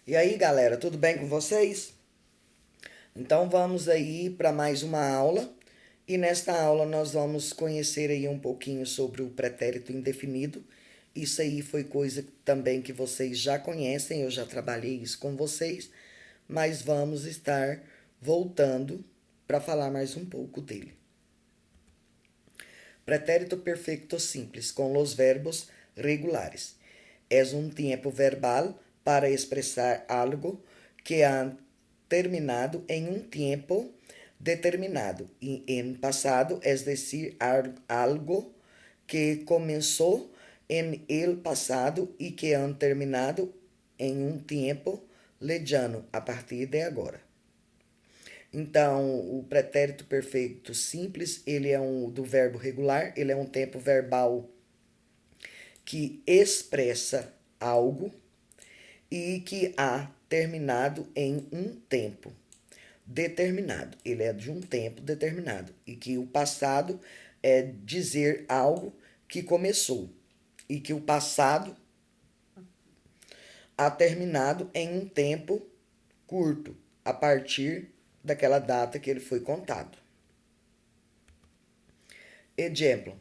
E aí, galera, tudo bem com vocês? Então vamos aí para mais uma aula. E nesta aula nós vamos conhecer aí um pouquinho sobre o pretérito indefinido. Isso aí foi coisa também que vocês já conhecem, eu já trabalhei isso com vocês, mas vamos estar voltando para falar mais um pouco dele. Pretérito perfecto simples com los verbos regulares. Es un tiempo verbal para expresar algo que ha terminado en un tiempo determinado y en pasado, es decir, algo que comenzó en el pasado y que han terminado em um tempo lejano, a partir de agora. Então, o pretérito perfeito simples, ele é do verbo regular, ele é um tempo verbal que expressa algo e que há terminado em um tempo determinado. Ele é de um tempo determinado e que o passado é dizer algo que começou e que o passado há terminado em um tempo curto, a partir daquela data que ele foi contado. Exemplo: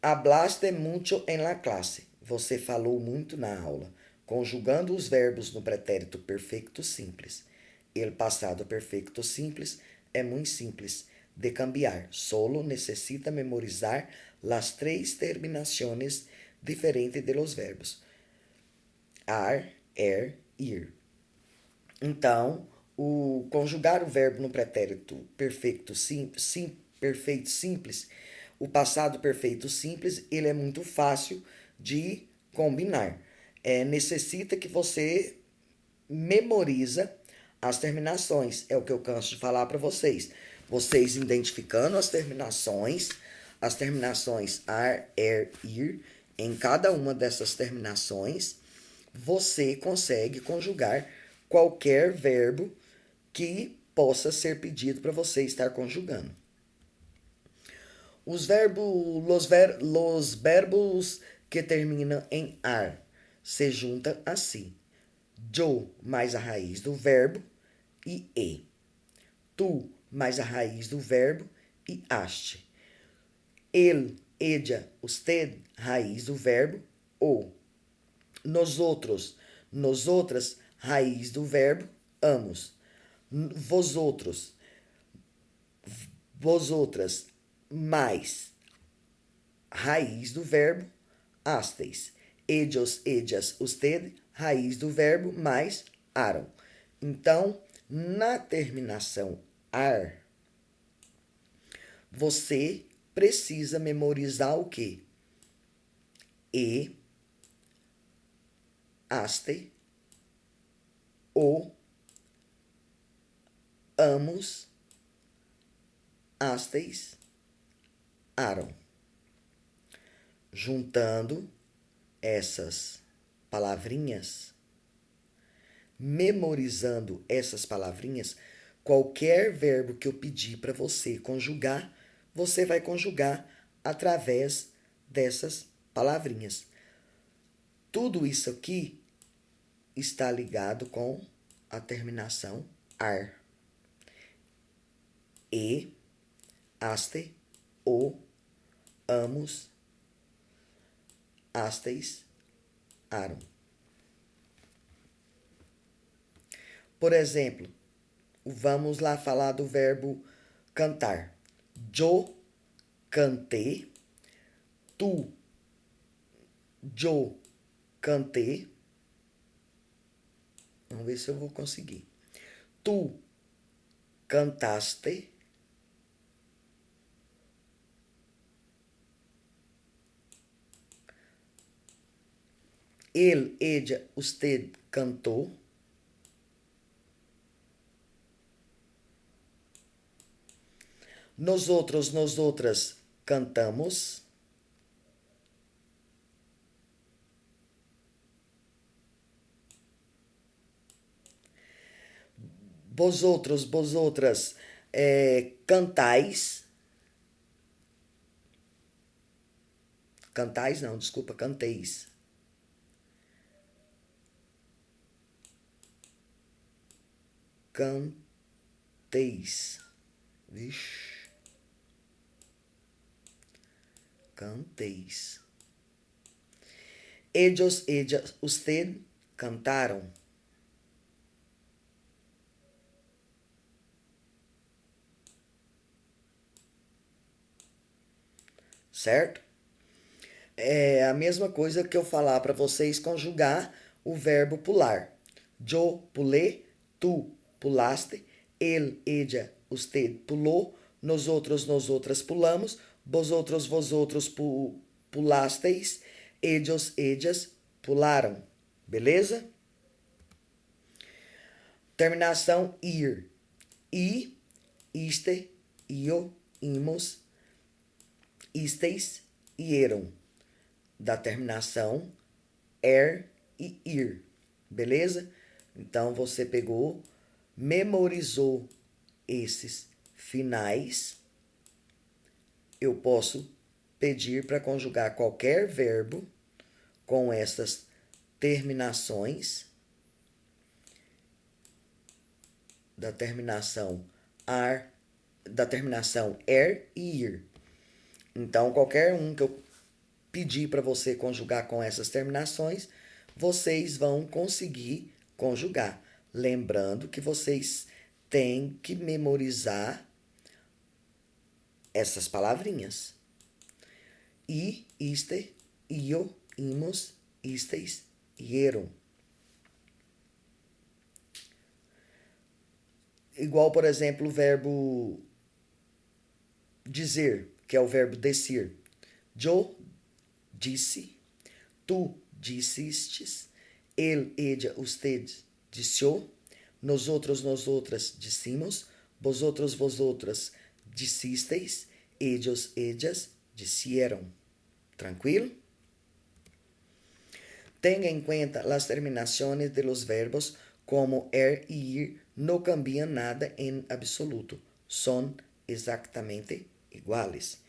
hablaste mucho en la clase. Você falou muito na aula, conjugando os verbos no pretérito perfeito simples. El passado perfeito simples é muito simples de cambiar, solo necessita memorizar las três terminações diferentes de los verbos: ar, ir. Então, o conjugar o verbo no pretérito perfeito perfeito simples, o passado perfeito simples, ele é muito fácil de combinar. Necessita que você memoriza as terminações. É o que eu canso de falar para vocês. Vocês identificando as terminações ar, ir, em cada uma dessas terminações, você consegue conjugar qualquer verbo que possa ser pedido para você estar conjugando. Los verbos que terminam em ar se juntam assim: yo mais a raiz do verbo e. Tu mais a raiz do verbo e haste. Ele, ella, usted, raiz do verbo o. Nosotros, nosotras, raiz do verbo amos. Vosotros, vosotras, mais raiz do verbo hastes. Ellos, ellas, usted, raiz do verbo mais aram. Então, na terminação ar, você precisa memorizar o quê? E, haste, o, amos, hastes, aram. Juntando essas palavrinhas, memorizando essas palavrinhas, qualquer verbo que eu pedir para você conjugar, você vai conjugar através dessas palavrinhas. Tudo isso aqui está ligado com a terminação ar. E, haste, o, amos, hastes, aram. Por exemplo, vamos lá falar do verbo cantar. Yo canté, tu, yo canté. Vamos ver se eu vou conseguir. Tu cantaste. Ele, ella, usted cantou. Nosotros, nosotras cantamos. Vosotros, vosotras cantais. Cantais não, desculpa, canteis. canteis. Vixe. Canteis. Ellos, ellas, usted cantaram. Certo? É a mesma coisa que eu falar para vocês conjugar o verbo pular. Yo pulé, tu pulaste, ele, ella, usted pulou, nós outras pulamos, vosotros pulasteis, ellos, ellas pularam. Beleza? Terminação ir. I, iste, io, imos, isteis, ieram. Da terminação e ir. Beleza? Então você pegou, memorizou esses finais. Eu posso pedir para conjugar qualquer verbo com essas terminações da terminação er e ir. Então, qualquer um que eu pedir para você conjugar com essas terminações, vocês vão conseguir conjugar. Lembrando que vocês têm que memorizar essas palavrinhas. I, iste, io, imos, isteis, ieron. Igual, por exemplo, o verbo dizer, que é o verbo decir. Eu disse, tu dissestes, ele, ella, usted disse, nós outras dissemos, vosotras dissisteis, ellos, ellas disseram. Tranquilo? Tenga en cuenta las terminaciones de los verbos como er y ir no cambian nada en absoluto. Son exactamente iguales.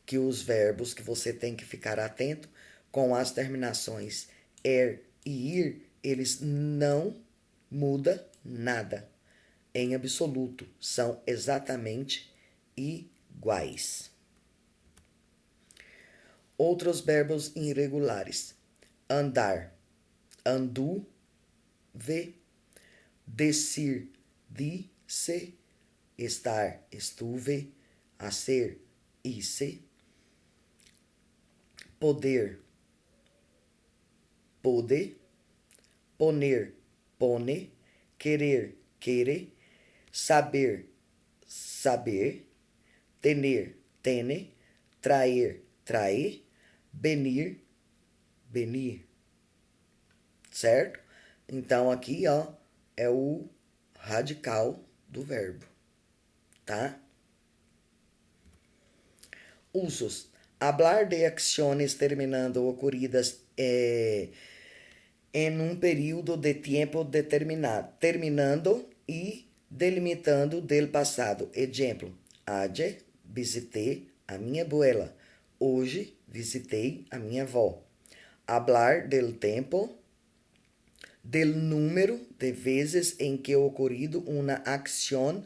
Que os verbos que você tem que ficar atento com as terminações er e ir, eles não mudam nada. Em absoluto, são exatamente iguais. Outros verbos irregulares. Andar, andu, ve, decir, disse, estar, estuve, hacer, hice, poder, pode, poner, pone, querer, quere, saber, saber, tener, tene, traer, trae, venir, venir. Certo? Então aqui, ó, é o radical do verbo, tá? Usos. Hablar de acciones terminando ocurridas em um período de tempo determinado, terminando e delimitando del passado. Exemplo: ayer visitei a minha abuela. Hoje visitei a minha avó. Hablar del tempo, del número de vezes em que ocorrido uma acción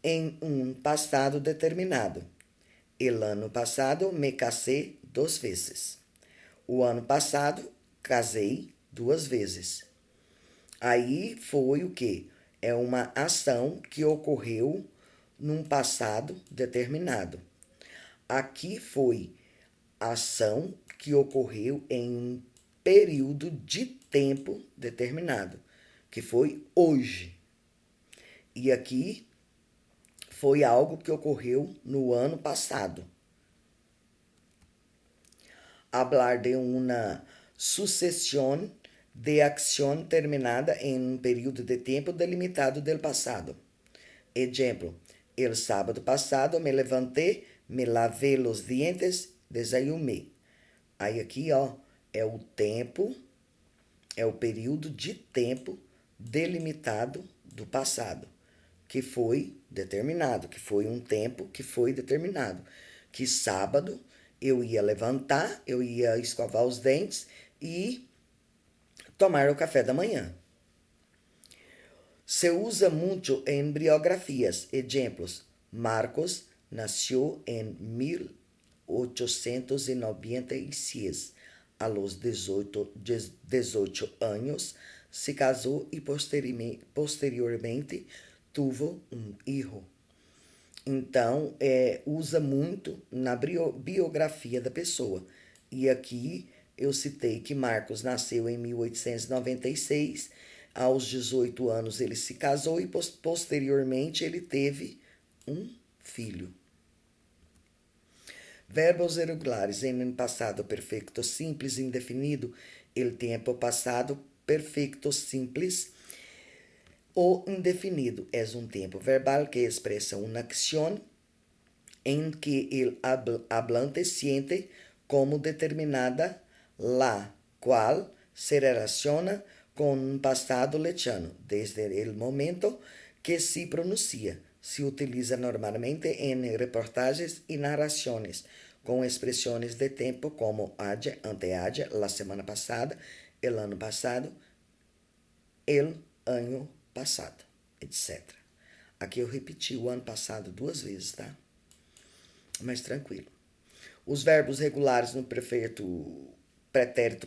em um passado determinado. El ano passado me casei 2 vezes. O ano passado casei 2 vezes. Aí foi o quê? É uma ação que ocorreu num passado determinado. Aqui foi ação que ocorreu em um período de tempo determinado, que foi hoje. E aqui foi algo que ocorreu no ano passado. Hablar de uma sucessão de acción terminada em um período de tempo delimitado del passado. Exemplo: el sábado passado me levantei, me lavei los dientes, desayunei. Aí aqui, ó, é o tempo, é o período de tempo delimitado do passado, que foi determinado, que foi um tempo que foi determinado. Que sábado eu ia levantar, eu ia escovar os dentes e tomar o café da manhã. Se usa mucho en biografías. Ejemplos: Marcos nació en 1896. A los 18 años se casó y posteriormente tuvo um hijo. Então, usa muito na biografia da pessoa. E aqui eu citei que Marcos nasceu em 1896, aos 18 anos ele se casou e posteriormente ele teve um filho. Verbos irregulares em passado perfeito simples indefinido, el tempo passado perfeito simples o indefinido es un tiempo verbal que expresa una acción en que el hablante siente como determinada, la cual se relaciona con un pasado lejano desde el momento que se pronuncia. Se utiliza normalmente en reportajes y narraciones con expresiones de tiempo como ayer, anteayer, la semana pasada, el ano passado, el ano passado, etc. Aqui eu repeti o ano passado 2 vezes, tá? Mas tranquilo. Os verbos regulares no pretérito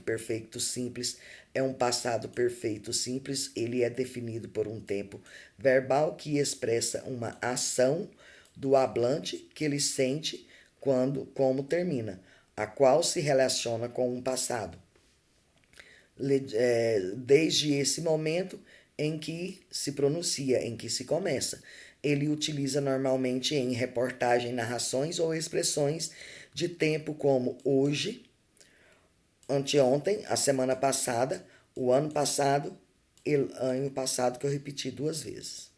perfeito simples é um passado perfeito simples. Ele é definido por um tempo verbal que expressa uma ação do hablante que ele sente como termina, a qual se relaciona com um passado. Desde esse momento em que se pronuncia, em que se começa. Ele utiliza normalmente em reportagem, narrações ou expressões de tempo como hoje, anteontem, a semana passada, o ano passado, el ano passado, que eu repeti 2 vezes.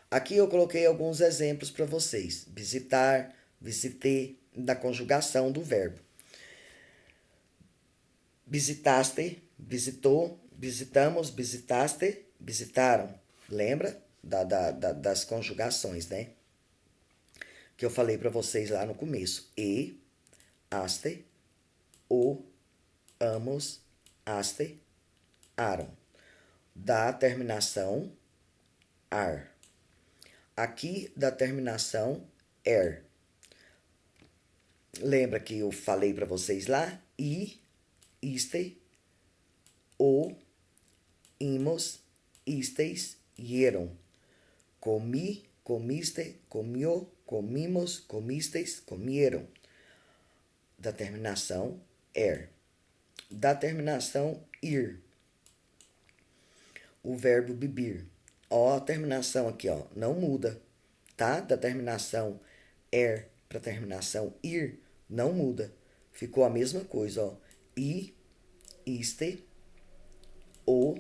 Aqui eu coloquei alguns exemplos para vocês. Visitar, visitei, da conjugação do verbo. Visitaste, visitou, visitamos, visitaste, visitaram. Lembra das conjugações, né? Que eu falei para vocês lá no começo. E, aste, o, amos, aste, aram. Da terminação ar. Aqui da terminação er. Lembra que eu falei para vocês lá? I, iste, o, imos, isteis, ieron. Comi, comiste, comió, comimos, comisteis, comieron. Da terminação er. Da terminação ir. O verbo beber. Ó, a terminação aqui, ó, não muda, tá? Da terminação er para a terminação ir, não muda. Ficou a mesma coisa, ó. I, iste, o,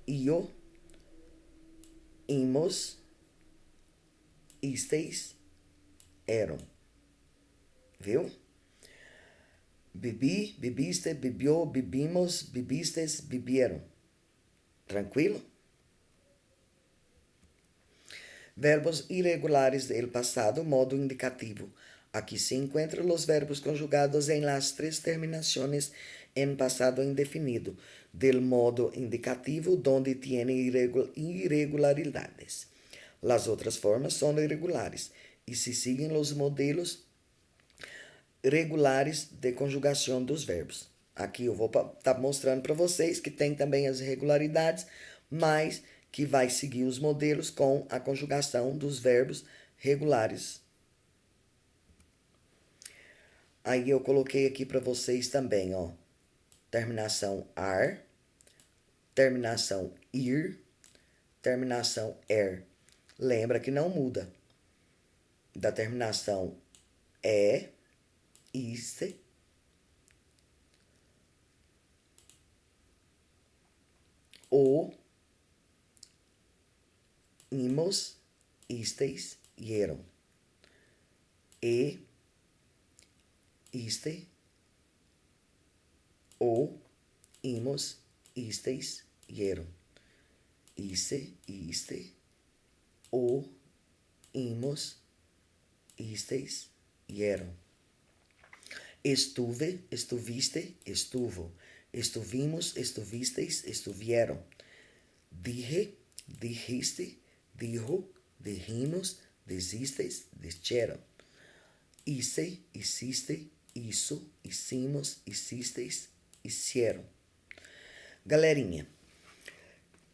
io, imos, isteis, eram. Viu? Bebi, bebiste, bebió, bebimos, bebistes, bebieron. Tranquilo? Verbos irregulares del pasado, modo indicativo. Aquí se encuentran los verbos conjugados en las 3 terminaciones en pasado indefinido, del modo indicativo, donde tiene irregularidades. Las otras formas son irregulares e se siguen los modelos regulares de conjugação dos verbos. Aqui eu vou estar mostrando para vocês que tem também as irregularidades, mas que vai seguir os modelos com a conjugação dos verbos regulares. Aí eu coloquei aqui para vocês também, ó, terminação ar, terminação ir, terminação er. Lembra que não muda. Da terminação iste, o, imos, isteis, ieron. E, iste, o, imos, isteis, ieron. Iste, iste, o, imos, isteis, ieron. Estuve, estuviste, estuvo. Estuvimos, estuvisteis, estuvieron. Dije, dijiste, dijo, dijimos, dijisteis, dijeron. Hice, hiciste, hizo, hicimos, hicisteis, hicieron. Galerinha,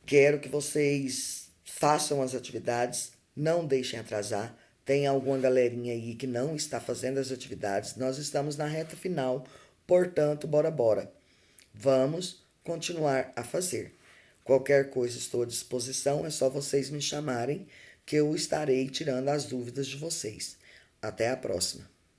quero que vocês façam as atividades, não deixem atrasar. Tem alguma galerinha aí que não está fazendo as atividades. Nós estamos na reta final, portanto, bora. Vamos continuar a fazer. Qualquer coisa estou à disposição, é só vocês me chamarem que eu estarei tirando as dúvidas de vocês. Até a próxima.